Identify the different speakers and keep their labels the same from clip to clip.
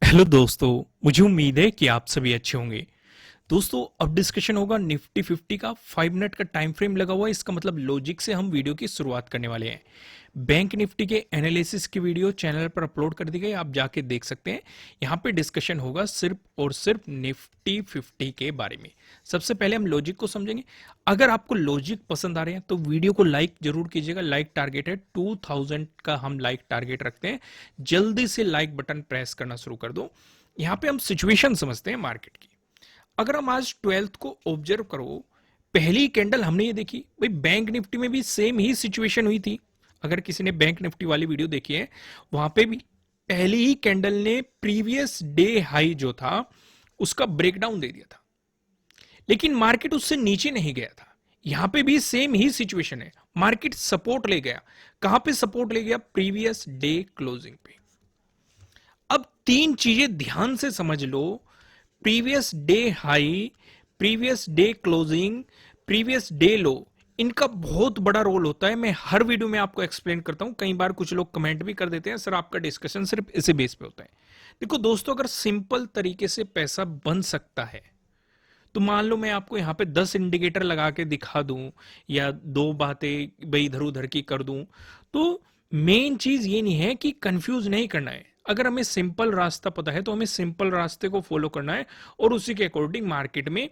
Speaker 1: Hello दोस्तों। मुझे उम्मीद है कि आप सभी अच्छे होंगे। दोस्तों, अब डिस्कशन होगा निफ्टी 50 का। 5 मिनट का टाइम फ्रेम लगा हुआ है, इसका मतलब लॉजिक से हम वीडियो की शुरुआत करने वाले हैं। बैंक निफ्टी के एनालिसिस की वीडियो चैनल पर अपलोड कर दी गई, आप जाके देख सकते हैं। यहाँ पे डिस्कशन होगा सिर्फ और सिर्फ निफ्टी 50 के बारे में। सबसे पहले हम लॉजिक को समझेंगे। अगर आपको लॉजिक पसंद आ रहे हैं तो वीडियो को लाइक जरूर कीजिएगा। लाइक टारगेट है 2000 का, हम लाइक टारगेट रखते हैं। जल्दी से लाइक बटन प्रेस करना शुरू कर दो। यहाँ पे हम सिचुएशन समझते हैं मार्केट की। अगर हम आज 12th को ऑब्जर्व करो, पहली कैंडल हमने ये देखी भाई, बैंक निफ्टी में भी सेम ही सिचुएशन हुई थी। अगर किसी ने बैंक निफ्टी वाली वीडियो देखी है, वहां पे भी पहली ही कैंडल ने प्रीवियस डे हाई जो था उसका ब्रेकडाउन दे दिया था, लेकिन मार्केट उससे नीचे नहीं गया था। यहां पे भी सेम ही सिचुएशन है, मार्केट सपोर्ट ले गया। कहां पे सपोर्ट ले गया? प्रीवियस डे क्लोजिंग पे। अब तीन चीजें ध्यान से समझ लो। Previous day high, previous day closing, previous day low, इनका बहुत बड़ा रोल होता है। मैं हर वीडियो में आपको एक्सप्लेन करता हूं। कई बार कुछ लोग कमेंट भी कर देते हैं, सर आपका डिस्कशन सिर्फ इसी बेस पे होता है। देखो दोस्तों, अगर सिंपल तरीके से पैसा बन सकता है तो मान लो मैं आपको यहां पे 10 इंडिकेटर लगा के दिखा दूं या दो बातें भाई इधर उधर की कर दूं, तो मेन चीज ये नहीं है कि कंफ्यूज नहीं करना है। अगर हमें सिंपल रास्ता पता है तो हमें सिंपल रास्ते को फॉलो करना है और उसी के अकॉर्डिंग मार्केट में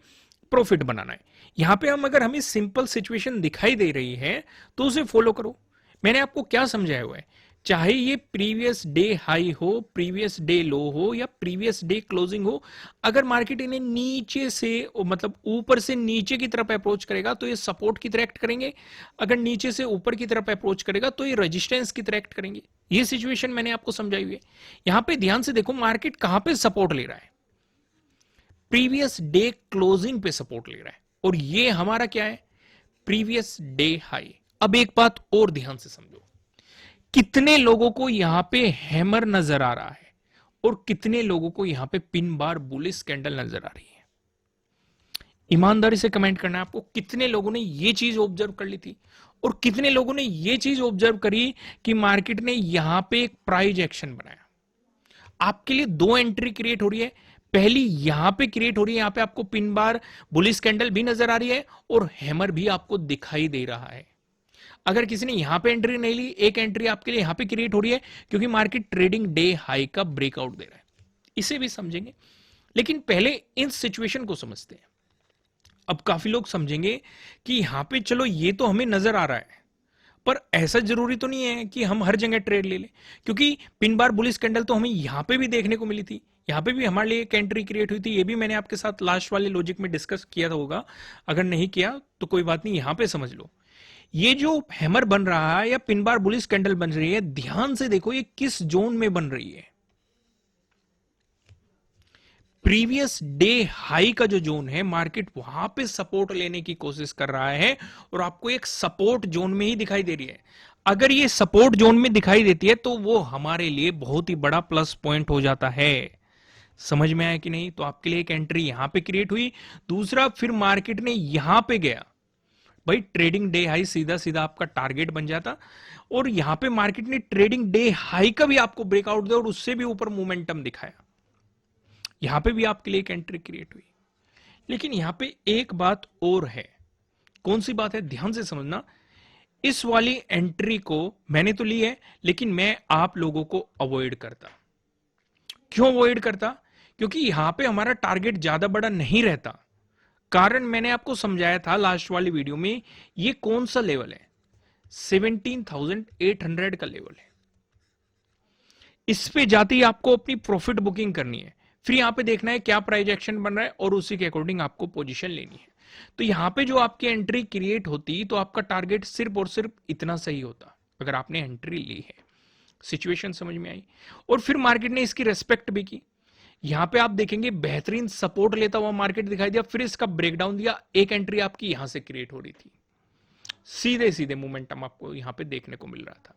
Speaker 1: प्रॉफिट बनाना है। यहां पे हम अगर हमें सिंपल सिचुएशन दिखाई दे रही है तो उसे फॉलो करो। मैंने आपको क्या समझाया हुआ है, चाहे ये प्रीवियस डे हाई हो, प्रीवियस डे लो हो या प्रीवियस डे क्लोजिंग हो, अगर मार्केट इन्हें नीचे से मतलब ऊपर से नीचे की तरफ अप्रोच करेगा तो ये सपोर्ट की तरह एक्ट करेंगे। अगर नीचे से ऊपर की तरफ अप्रोच करेगा तो ये रेजिस्टेंस की तरह एक्ट करेंगे। ये सिचुएशन मैंने आपको समझाई हुई है। यहां पे ध्यान से देखो, मार्केट कहां पे सपोर्ट ले रहा है? प्रीवियस डे क्लोजिंग पे सपोर्ट ले रहा है, और ये हमारा क्या है? Previous day high. अब एक बात और ध्यान से समझो, कितने लोगों को यहां पे हैमर नजर आ रहा है और कितने लोगों को यहां पे पिन बार बुलिश कैंडल नजर आ रही है? ईमानदारी से कमेंट करना है आपको, कितने लोगों ने ये चीज ऑब्जर्व कर ली थी और कितने लोगों ने ये चीज ऑब्जर्व करी कि मार्केट ने यहां पे एक प्राइज एक्शन बनाया। आपके लिए दो एंट्री क्रिएट हो रही है। पहली यहां पे क्रिएट हो रही है, यहां पे आपको पिन बार बुलिश कैंडल भी नजर आ रही है और हैमर भी आपको दिखाई दे रहा है। अगर किसी ने यहां पे एंट्री नहीं ली, एक एंट्री आपके लिए यहां पे क्रिएट हो रही है क्योंकि मार्केट ट्रेडिंग डे हाई का ब्रेकआउट दे रहा है। इसे भी समझेंगे, लेकिन पहले इन सिचुएशन को समझते हैं। अब काफी लोग समझेंगे कि यहां पे चलो ये तो हमें नजर आ रहा है, पर ऐसा जरूरी तो नहीं है कि हम हर जगह ट्रेड ले लें, क्योंकि पिन बार बुलिश कैंडल तो हमें यहां पे भी देखने को मिली थी। यहां पे भी हमारे लिए एक एंट्री क्रिएट हुई थी, ये भी मैंने आपके साथ लास्ट वाले लॉजिक में डिस्कस किया था होगा। अगर नहीं किया तो कोई बात नहीं, यहां पे समझ लो। ये जो हैमर बन रहा है या पिन बार बुलिश कैंडल बन रही है, ध्यान से देखो ये किस जोन में बन रही है। प्रीवियस डे हाई का जो जोन है, मार्केट वहां पे सपोर्ट लेने की कोशिश कर रहा है और आपको एक सपोर्ट जोन में ही दिखाई दे रही है। अगर ये सपोर्ट जोन में दिखाई देती है तो वो हमारे लिए बहुत ही बड़ा प्लस पॉइंट हो जाता है। समझ में आया कि नहीं? तो आपके लिए एक एंट्री यहां पे क्रिएट हुई। दूसरा, फिर मार्केट ने यहां पे गया, भाई ट्रेडिंग डे हाई सीधा सीधा आपका टारगेट बन जाता, और यहां पे मार्केट ने ट्रेडिंग डे हाई का भी आपको ब्रेकआउट दिया और उससे भी ऊपर मोमेंटम दिखाया। यहां पे भी आपके लिए एक एंट्री क्रिएट हुई। लेकिन यहां पे एक बात और है। कौन सी बात है? ध्यान से समझना। इस वाली एंट्री को मैंने तो ली है, लेकिन मैं आप लोगों को अवॉइड करता। क्यों अवॉइड करता? क्योंकि यहां पे हमारा टारगेट ज्यादा बड़ा नहीं रहता। कारण मैंने आपको समझाया था लास्ट वाली वीडियो में। ये कौन सा लेवल है? 17,800 का लेवल है। इस पे जाते ही आपको अपनी प्रॉफिट बुकिंग करनी है। फिर यहां पे देखना है क्या प्राइस एक्शन बन रहा है और उसी के अकॉर्डिंग आपको पोजीशन लेनी है। तो यहां पे जो आपकी एंट्री क्रिएट होती तो आपका टारगेट सिर्फ और सिर्फ इतना सही होता, अगर आपने एंट्री ली है। सिचुएशन समझ में आई? और फिर मार्केट ने इसकी रेस्पेक्ट भी की। यहां पे आप देखेंगे बेहतरीन सपोर्ट लेता हुआ मार्केट दिखाई दिया, फिर इसका ब्रेकडाउन दिया। एक एंट्री आपकी यहां से क्रिएट हो रही थी, सीधे सीधे मोमेंटम आपको यहां पे देखने को मिल रहा था।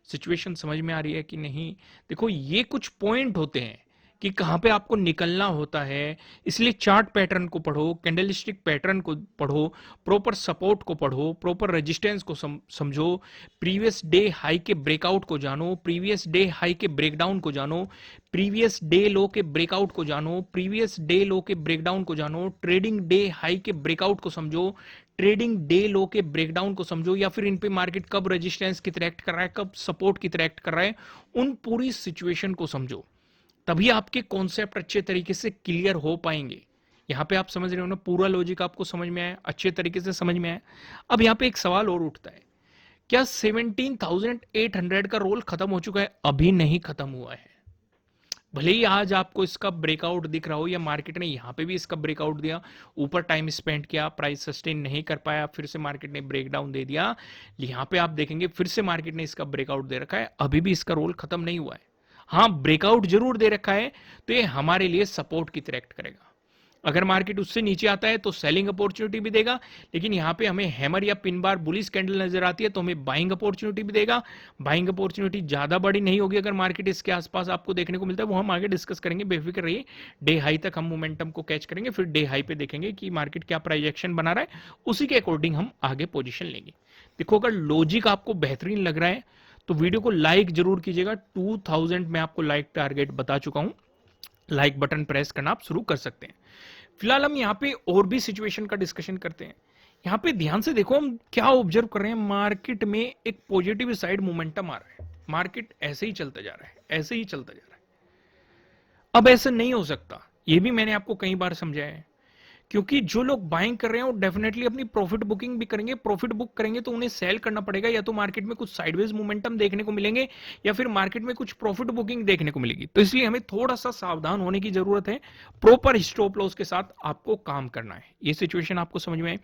Speaker 1: सिचुएशन समझ में आ रही है कि नहीं? देखो, ये कुछ पॉइंट होते हैं कि कहाँ पे आपको निकलना होता है। इसलिए चार्ट पैटर्न को पढ़ो, कैंडलस्टिक पैटर्न को पढ़ो, प्रॉपर सपोर्ट को पढ़ो, प्रॉपर रेजिस्टेंस को समझो, प्रीवियस डे हाई के ब्रेकआउट को जानो, प्रीवियस डे हाई के ब्रेकडाउन को जानो, प्रीवियस डे लो के ब्रेकआउट को जानो, प्रीवियस डे लो के ब्रेकडाउन को जानो, ट्रेडिंग डे हाई के ब्रेकआउट को समझो, ट्रेडिंग डे लो के ब्रेकडाउन को समझो, या फिर इन पे मार्केट कब रेजिस्टेंस की तरह एक्ट कर रहा है, कब सपोर्ट की तरह एक्ट कर रहा है, उन पूरी सिचुएशन को समझो। तभी आपके कॉन्सेप्ट अच्छे तरीके से क्लियर हो पाएंगे। यहां पे आप समझ रहे हो ना, पूरा लॉजिक आपको समझ में आया, अच्छे तरीके से समझ में आया। अब यहां पे एक सवाल और उठता है, क्या 17,800 का रोल खत्म हो चुका है? अभी नहीं खत्म हुआ है। भले ही आज आपको इसका ब्रेकआउट दिख रहा हो, या मार्केट ने यहां पे भी इसका ब्रेकआउट दिया, ऊपर टाइम स्पेंड किया, प्राइस सस्टेन नहीं कर पाया, फिर से मार्केट ने ब्रेकडाउन दे दिया, यहां पे आप देखेंगे फिर से मार्केट ने इसका ब्रेकआउट दे रखा है, अभी भी इसका रोल खत्म नहीं हुआ है। हाँ, ब्रेकआउट जरूर दे रखा है, तो ये हमारे लिए सपोर्ट की तरह एक्ट करेगा। अगर मार्केट उससे नीचे आता है तो सेलिंग अपॉर्चुनिटी भी देगा, लेकिन यहां पे हमें हैमर या पिन बार बुलिश कैंडल नजर आती है तो हमें बाइंग अपॉर्चुनिटी भी देगा। बाइंग अपॉर्चुनिटी ज्यादा बड़ी नहीं होगी अगर मार्केट इसके आसपास आपको देखने को मिलता है, वो हम आगे डिस्कस करेंगे, बेफिक्र रहिए। डे हाई तक हम मोमेंटम को कैच करेंगे, फिर डे हाई पे देखेंगे कि मार्केट क्या प्राइस एक्शन बना रहा है, उसी के अकॉर्डिंग हम आगे पोजिशन लेंगे। देखो, अगर लॉजिक आपको बेहतरीन लग रहा है तो वीडियो को लाइक जरूर कीजिएगा। 2000 में आपको लाइक टारगेट बता चुका हूं, लाइक बटन प्रेस करना आप शुरू कर सकते हैं। फिलहाल हम यहाँ पे और भी सिचुएशन का डिस्कशन करते हैं। यहाँ पे ध्यान से देखो, हम क्या ऑब्जर्व कर रहे हैं, मार्केट में एक पॉजिटिव साइड मोमेंटम आ रहा है, मार्केट ऐसे ही चलता जा रहा है, ऐसे ही चलता जा रहा है। अब ऐसा नहीं हो सकता, ये भी मैंने आपको कई बार समझाया है, क्योंकि जो लोग बाइंग कर रहे हैं वो डेफिनेटली अपनी प्रॉफिट बुकिंग भी करेंगे। प्रॉफिट बुक करेंगे तो उन्हें सेल करना पड़ेगा, या तो मार्केट में कुछ साइडवेज मोमेंटम देखने को मिलेंगे, या फिर मार्केट में कुछ प्रॉफिट बुकिंग देखने को मिलेगी। तो इसलिए हमें थोड़ा सा सावधान होने की जरूरत है, प्रॉपर स्टॉप लॉस के साथ आपको काम करना है। ये सिचुएशन आपको समझ में आए।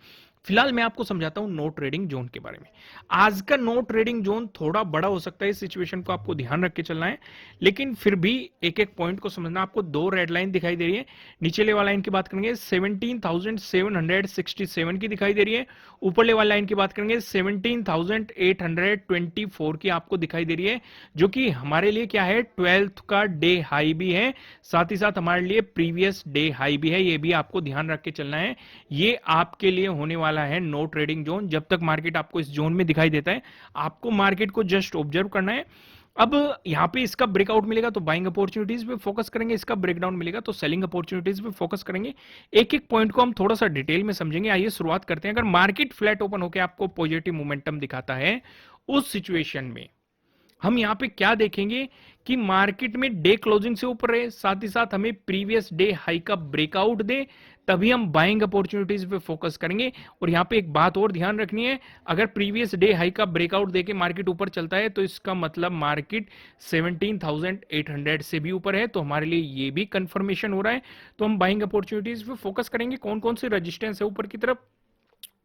Speaker 1: फिलहाल मैं आपको समझाता हूं नो ट्रेडिंग जोन के बारे में। आज का नो ट्रेडिंग जोन थोड़ा बड़ा हो सकता है, इस सिचुएशन को आपको ध्यान रख के चलना है, लेकिन फिर भी एक एक पॉइंट को समझना। आपको दो रेड लाइन दिखाई दे रही है, नीचे वाला लाइन की बात करेंगे 17,767 की दिखाई दे रही है, ऊपर वाला लाइन की बात करेंगे 17,824 की आपको दिखाई दे रही है, जो कि हमारे लिए क्या है, 12th का डे हाई भी है, साथ ही साथ हमारे लिए प्रीवियस डे हाई भी है। ये भी आपको ध्यान रख के चलना है। ये आपके लिए होने वाला है नो ट्रेडिंग जोन। जब तक मार्केट आपको इस जोन में दिखाई देता है, आपको मार्केट को जस्ट ऑब्जर्व करना है। अब यहां पे इसका ब्रेकआउट मिलेगा तो बाइंग अपॉर्चुनिटीज पे फोकस करेंगे, इसका ब्रेकडाउन मिलेगा तो सेलिंग अपॉर्चुनिटीज पे फोकस करेंगे। एक एक पॉइंट को हम थोड़ा सा डिटेल में समझेंगे। आइए शुरुआत करते हैं। अगर मार्केट फ्लैट ओपन होकर आपको पॉजिटिव मोमेंटम दिखाता है, उस सिचुएशन में हम यहां पे क्या देखेंगे कि मार्केट में डे क्लोजिंग से ऊपर है, साथ ही साथ हमें प्रीवियस डे हाई का ब्रेकआउट दे, तभी हम बाइंग अपॉर्चुनिटीज पे फोकस करेंगे। और यहां पे एक बात और ध्यान रखनी है, अगर प्रीवियस डे हाई का ब्रेकआउट देके मार्केट ऊपर चलता है तो इसका मतलब मार्केट 17,800 से भी ऊपर है, तो हमारे लिए ये भी कंफर्मेशन हो रहा है। तो हम बाइंग अपॉर्चुनिटीज पे फोकस करेंगे। कौन कौन से रजिस्टेंस है ऊपर की तरफ,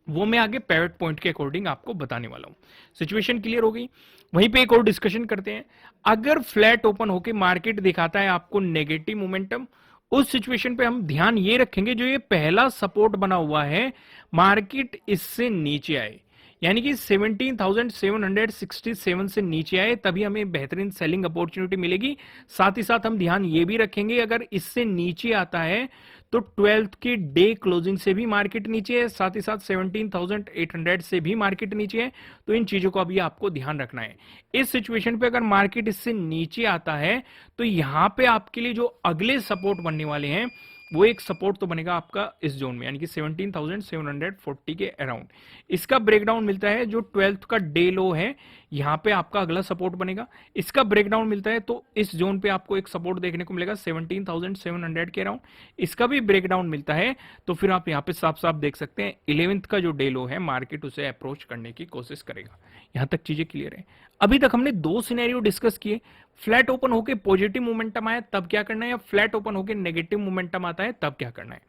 Speaker 1: वो मैं आगे पैवट पॉइंट के अकॉर्डिंग आपको बताने वाला हूं। सिचुएशन क्लियर हो गई। वहीं पे एक और डिस्कशन करते हैं। अगर फ्लैट ओपन होके मार्केट दिखाता है आपको नेगेटिव मोमेंटम, उस सिचुएशन पे हम ध्यान ये रखेंगे, जो ये पहला सपोर्ट बना हुआ है, मार्केट इससे नीचे आए, यानी कि 17,767 से नीचे आए, तभी हमें बेहतरीन सेलिंग अपॉर्चुनिटी मिलेगी। साथ ही साथ हम ध्यान ये भी रखेंगे, अगर इससे नीचे आता है तो 12th के डे क्लोजिंग से भी मार्केट नीचे है, साथ ही साथ 17,800 से भी मार्केट नीचे है। तो इन चीजों को अभी आपको ध्यान रखना है। इस सिचुएशन पे अगर मार्केट इससे नीचे आता है तो यहां पे आपके लिए जो अगले सपोर्ट बनने वाले हैं, वो एक सपोर्ट तो बनेगा आपका इस जोन में, यानी कि 17,740 के अराउंड। इसका ब्रेकडाउन मिलता है, जो 12th का डे लो है, यहां पे आपका अगला सपोर्ट बनेगा। इसका ब्रेकडाउन मिलता है तो इस जोन पे आपको एक सपोर्ट देखने को मिलेगा 17,700 के अराउंड। इसका भी ब्रेकडाउन मिलता है तो फिर आप यहां पे साफ साफ देख सकते हैं 11th का जो डे लो है, मार्केट उसे अप्रोच करने की कोशिश करेगा। यहां तक चीजें क्लियर है। अभी तक हमने दो सिनेरियो डिस्कस किए। फ्लैट ओपन होकर पॉजिटिव मोमेंटम आया तब क्या करना है, या फ्लैट ओपन होकर नेगेटिव मोमेंटम आता है तब क्या करना है।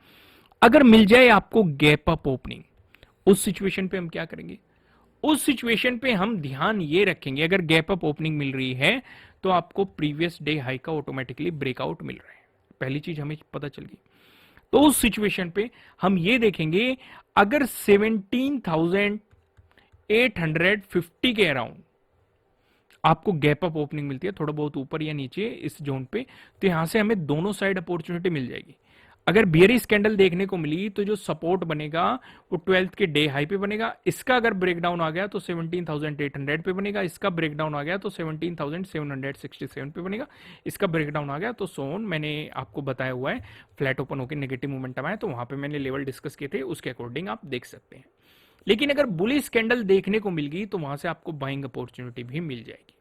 Speaker 1: अगर मिल जाए आपको गैप अप ओपनिंग, उस सिचुएशन पे हम क्या करेंगे, उस सिचुएशन पे हम ध्यान ये रखेंगे, अगर गैप अप ओपनिंग मिल रही है तो आपको प्रीवियस डे हाई का ऑटोमेटिकली ब्रेकआउट मिल रहा है। पहली चीज हमें पता चल गई। तो उस सिचुएशन पे हम ये देखेंगे, अगर 17,850 के अराउंड आपको गैप अप ओपनिंग मिलती है, थोड़ा बहुत ऊपर या नीचे इस जोन पे, तो यहां से हमें दोनों साइड अपॉर्चुनिटी मिल जाएगी। अगर बियरिश कैंडल देखने को मिली तो जो सपोर्ट बनेगा वो 12th के डे हाई पे बनेगा। इसका अगर ब्रेकडाउन आ गया तो 17,800 पे बनेगा। इसका ब्रेकडाउन आ गया तो 17,767 पे बनेगा। इसका ब्रेकडाउन आ गया तो सोन मैंने आपको बताया हुआ है, फ्लैट ओपन होकर नेगेटिव मोमेंटम आया तो वहां पे मैंने लेवल डिस्कस किए थे, उसके अकॉर्डिंग आप देख सकते हैं। लेकिन अगर बुलिश कैंडल देखने को मिल गई तो वहां से आपको बाइंग अपॉर्चुनिटी भी मिल जाएगी।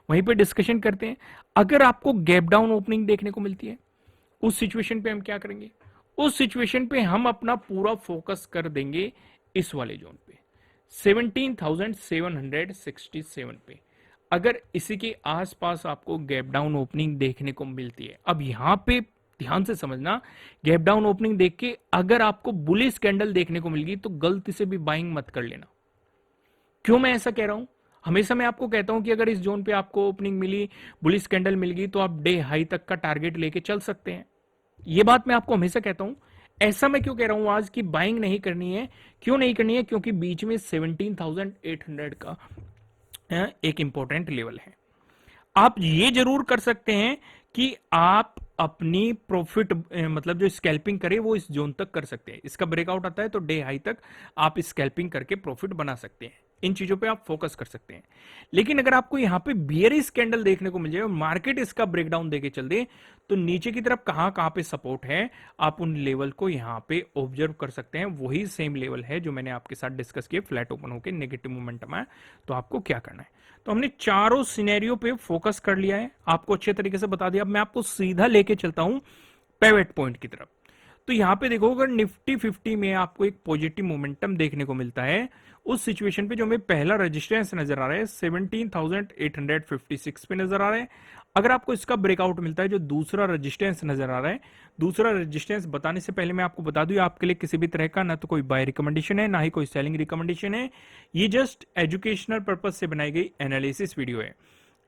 Speaker 1: वहीं पे डिस्कशन करते हैं, अगर आपको गैप डाउन ओपनिंग देखने को मिलती है उस सिचुएशन पे हम क्या करेंगे? उस सिचुएशन पे हम अपना पूरा फोकस कर देंगे इस वाले जोन पे 17,767 पे। अगर इसी के आसपास आपको गैप डाउन ओपनिंग देखने को मिलती है, अब यहां पे ध्यान से समझना, गैप डाउन ओपनिंग देख के अगर आपको बुलिश कैंडल देखने को मिल गई तो गलती से भी बाइंग मत कर लेना। क्यों मैं ऐसा कह रहा हूं? हमेशा मैं आपको कहता हूं कि अगर इस जोन पे आपको ओपनिंग मिली, बुलिश कैंडल मिल गई, तो आप डे हाई तक का टारगेट लेके चल सकते हैं। ये बात मैं आपको हमेशा कहता हूं। ऐसा मैं क्यों कह रहा हूं आज की बाइंग नहीं करनी है? क्यों नहीं करनी है? क्योंकि बीच में 17,800 का एक इंपॉर्टेंट लेवल है। आप ये जरूर कर सकते हैं कि आप अपनी प्रॉफिट मतलब जो स्कैल्पिंग करे वो इस जोन तक कर सकते हैं। इसका ब्रेकआउट आता है तो डे हाई तक आप स्कैल्पिंग करके प्रॉफिट बना सकते हैं। इन चीजों पे आप फोकस कर सकते हैं। लेकिन अगर आपको यहां पे बियरिश कैंडल देखने को मिल जाए और मार्केट इसका ब्रेकडाउन देके चल दे तो नीचे की तरफ कहां कहां पे सपोर्ट है आप उन लेवल को यहां पे ऑब्जर्व कर सकते हैं। वही सेम लेवल है जो मैंने आपके साथ डिस्कस किया, फ्लैट ओपन होकर नेगेटिव मोमेंटम आया तो आपको क्या करना है। तो हमने चारों सिनेरियो पे फोकस कर लिया है, आपको अच्छे तरीके से बता दिया। अब मैं आपको सीधा लेके चलता हूं पिवट पॉइंट की तरफ। तो यहां पे देखो, अगर निफ्टी 50 में आपको एक पॉजिटिव मोमेंटम देखने को मिलता है उस सिचुएशन पे जो हमें पहला रेजिस्टेंस नजर आ रहा है 17,856 पे नजर आ रहा है। अगर आपको इसका ब्रेकआउट मिलता है जो दूसरा रेजिस्टेंस नजर आ रहा है, दूसरा रेजिस्टेंस बताने से पहले मैं आपको बता दूं आपके लिए किसी भी तरह का ना तो कोई बाय रिकमेंडेशन है ना ही कोई सेलिंग रिकमेंडेशन है। ये जस्ट एजुकेशनल पर्पज से बनाई गई एनालिसिस वीडियो है।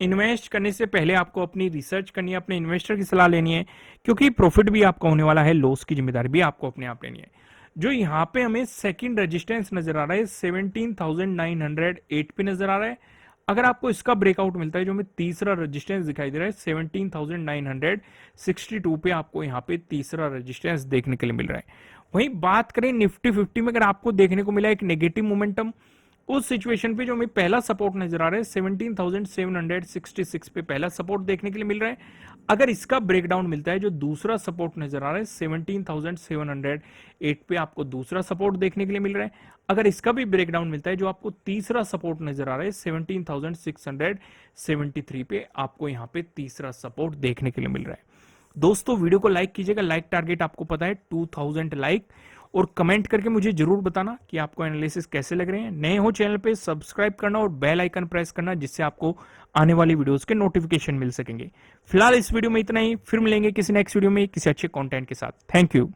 Speaker 1: इन्वेस्ट करने से पहले आपको अपनी रिसर्च करनी है, अपने इन्वेस्टर की सलाह लेनी है, क्योंकि प्रॉफिट भी आपका होने वाला है, लॉस की जिम्मेदारी भी आपको अपने आप लेनी है। जो यहां पे हमें सेकंड रेजिस्टेंस नजर आ रहा है 17,908 पे नजर आ रहा है। अगर आपको इसका ब्रेकआउट मिलता है जो हमें तीसरा रेजिस्टेंस दिखाई दे रहा है 17,962 पे आपको यहां पे तीसरा रेजिस्टेंस देखने के लिए मिल रहा है। वहीं बात करें निफ्टी 50 में, अगर आपको देखने को मिला एक नेगेटिव मोमेंटम उस सिचुएशन पे जो हमें पहला सपोर्ट नजर आ रहा है 17,766 पे पहला सपोर्ट देखने के लिए मिल रहा है। अगर इसका ब्रेकडाउन मिलता है जो दूसरा सपोर्ट नजर आ रहा है 17,708 पे आपको दूसरा सपोर्ट देखने के लिए मिल रहा है। अगर इसका भी ब्रेकडाउन मिलता है जो आपको तीसरा सपोर्ट नजर आ रहा है 17,673 पे आपको यहां पे तीसरा सपोर्ट देखने के लिए मिल रहा है। दोस्तों वीडियो को लाइक कीजिएगा, लाइक टारगेट आपको पता है 2000 लाइक, और कमेंट करके मुझे जरूर बताना कि आपको एनालिसिस कैसे लग रहे हैं। नए हो चैनल पे सब्सक्राइब करना और बेल आइकन प्रेस करना जिससे आपको आने वाली वीडियोस के नोटिफिकेशन मिल सकेंगे। फिलहाल इस वीडियो में इतना ही, फिर मिलेंगे किसी नेक्स्ट वीडियो में किसी अच्छे कंटेंट के साथ। Thank you.